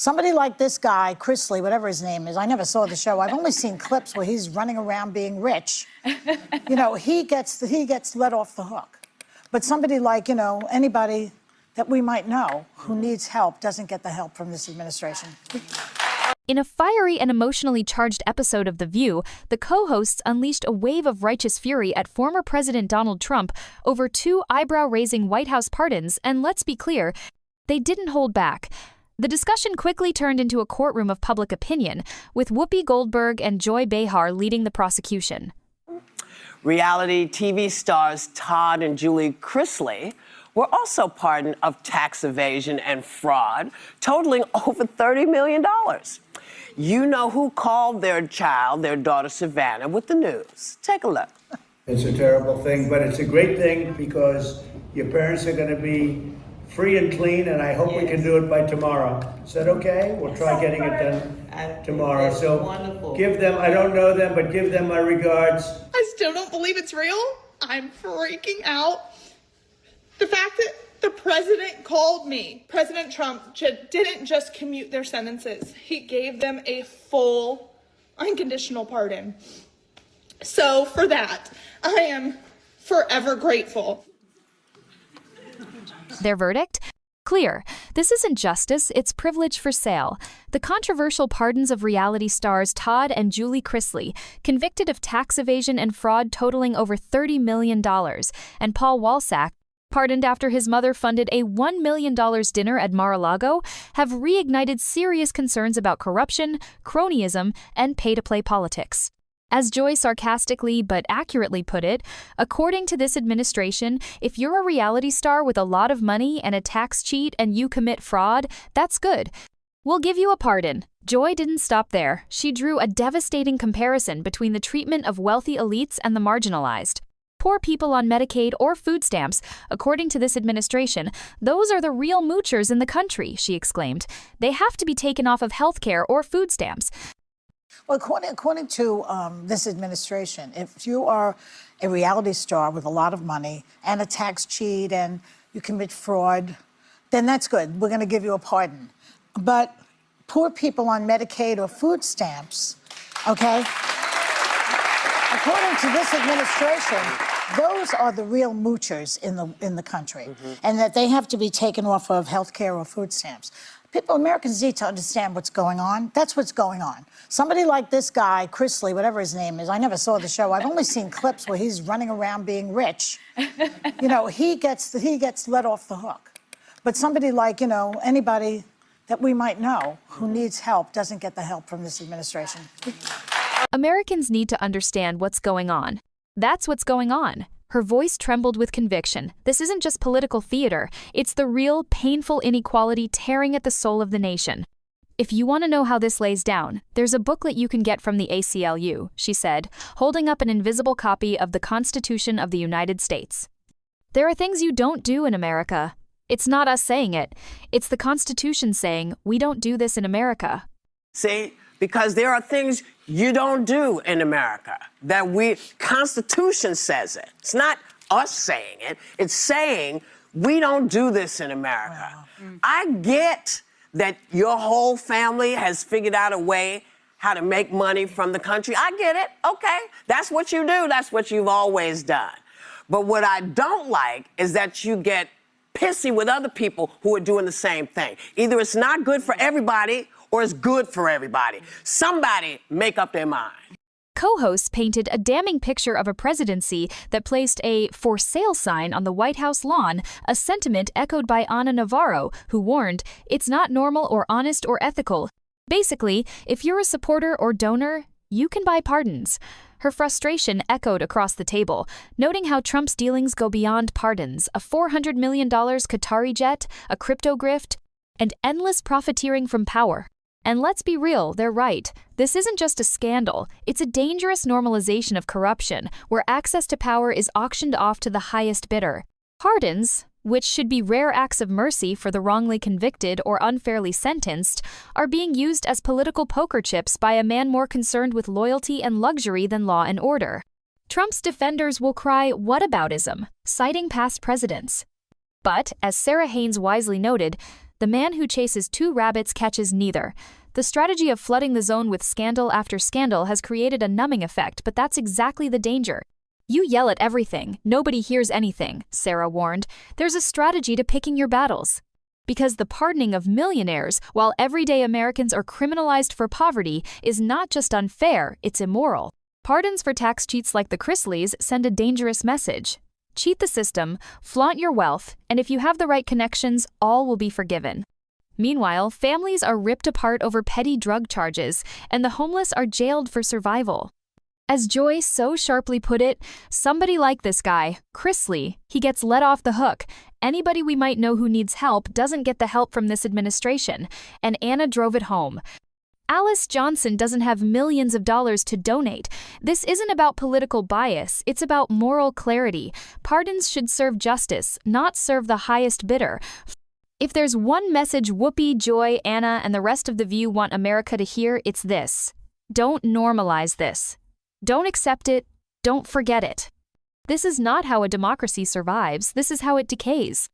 Somebody like this guy, Chrisley, whatever his name is, I never saw the show. I've only seen clips where he's running around being rich. You know, he gets let off the hook. But somebody like, you know, anybody that we might know who needs help doesn't get the help from this administration. In a fiery and emotionally charged episode of The View, the co-hosts unleashed a wave of righteous fury at former President Donald Trump over 2 eyebrow-raising White House pardons, and let's be clear, they didn't hold back. The discussion quickly turned into a courtroom of public opinion, with Whoopi Goldberg and Behar leading the prosecution. Reality TV stars Todd and Julie Chrisley were also pardoned of tax evasion and fraud, totaling over $30 million. You know who called their child, their daughter Savannah, with the news. Take a look. It's a terrible thing, but it's a great thing because your parents are going to be free and clean, and I hope we can do it by tomorrow. Is that okay? We'll try getting it done tomorrow. So wonderful. Give them, I don't know them, but give them my regards. I still don't believe it's real. I'm freaking out. The fact that the president called me, President Trump, didn't just commute their sentences. He gave them a full, unconditional pardon. So for that, I am forever grateful. Their verdict? Clear. This isn't justice, it's privilege for sale. The controversial pardons of reality stars Todd and Julie Chrisley, convicted of tax evasion and fraud totaling over $30 million, and Paul Walsack, pardoned after his mother funded a $1 million dinner at Mar-a-Lago, have reignited serious concerns about corruption, cronyism, and pay-to-play politics. As Joy sarcastically but accurately put it, according to this administration, if you're a reality star with a lot of money and a tax cheat and you commit fraud, that's good. We'll give you a pardon. Joy didn't stop there. She drew a devastating comparison between the treatment of wealthy elites and the marginalized. Poor people on Medicaid or food stamps, according to this administration, those are the real moochers in the country, she exclaimed. They have to be taken off of health care or food stamps. Well, according to this administration, if you are a reality star with a lot of money and a tax cheat and you commit fraud, then that's good. We're going to give you a pardon. But poor people on Medicaid or food stamps, okay, according to this administration, those are the real moochers in the country, and that they have to be taken off of health care or food stamps. Americans need to understand what's going on. That's what's going on. Somebody like this guy, Chrisley, whatever his name is, I never saw the show. I've only seen clips where he's running around being rich. You know, he gets let off the hook. But somebody like, you know, anybody that we might know who needs help doesn't get the help from this administration. Americans need to understand what's going on. That's what's going on. Her voice trembled with conviction. This isn't just political theater. It's the real, painful inequality tearing at the soul of the nation. If you want to know how this lays down, there's a booklet you can get from the ACLU, she said, holding up an invisible copy of the Constitution of the United States. There are things you don't do in America. It's not us saying it. It's the Constitution saying, we don't do this in America. See, because there are things you don't do in America that Constitution says it. It's not us saying it. It's saying we don't do this in America. Wow. I get that your whole family has figured out a way how to make money from the country. I get it. Okay. That's what you do. That's what you've always done. But what I don't like is that you get pissy with other people who are doing the same thing. Either it's not good for everybody or it's good for everybody. Somebody make up their mind. Co-hosts painted a damning picture of a presidency that placed a for sale sign on the White House lawn, a sentiment echoed by Ana Navarro, who warned, it's not normal or honest or ethical. Basically, if you're a supporter or donor, you can buy pardons. Her frustration echoed across the table, noting how Trump's dealings go beyond pardons, a $400 million Qatari jet, a crypto grift, and endless profiteering from power. And let's be real, they're right. This isn't just a scandal. It's a dangerous normalization of corruption, where access to power is auctioned off to the highest bidder. Pardons, which should be rare acts of mercy for the wrongly convicted or unfairly sentenced, are being used as political poker chips by a man more concerned with loyalty and luxury than law and order. Trump's defenders will cry whataboutism, citing past presidents. But, as Sarah Haynes wisely noted, The man who chases two rabbits catches neither. The strategy of flooding the zone with scandal after scandal has created a numbing effect, but that's exactly the danger. You yell at everything, nobody hears anything, Sarah warned. There's a strategy to picking your battles. Because the pardoning of millionaires, while everyday Americans are criminalized for poverty, is not just unfair, it's immoral. Pardons for tax cheats like the Chrisleys send a dangerous message. Cheat the system, flaunt your wealth, and if you have the right connections, all will be forgiven. Meanwhile, families are ripped apart over petty drug charges, and the homeless are jailed for survival. As Joy so sharply put it, somebody like this guy, Chrisley, he gets let off the hook. Anybody we might know who needs help doesn't get the help from this administration, and Anna drove it home. Alice Johnson doesn't have millions of dollars to donate. This isn't about political bias, it's about moral clarity. Pardons should serve justice, not serve the highest bidder. If there's one message Whoopi, Joy, Anna, and the rest of The View want America to hear, it's this. Don't normalize this. Don't accept it. Don't forget it. This is not how a democracy survives. This is how it decays.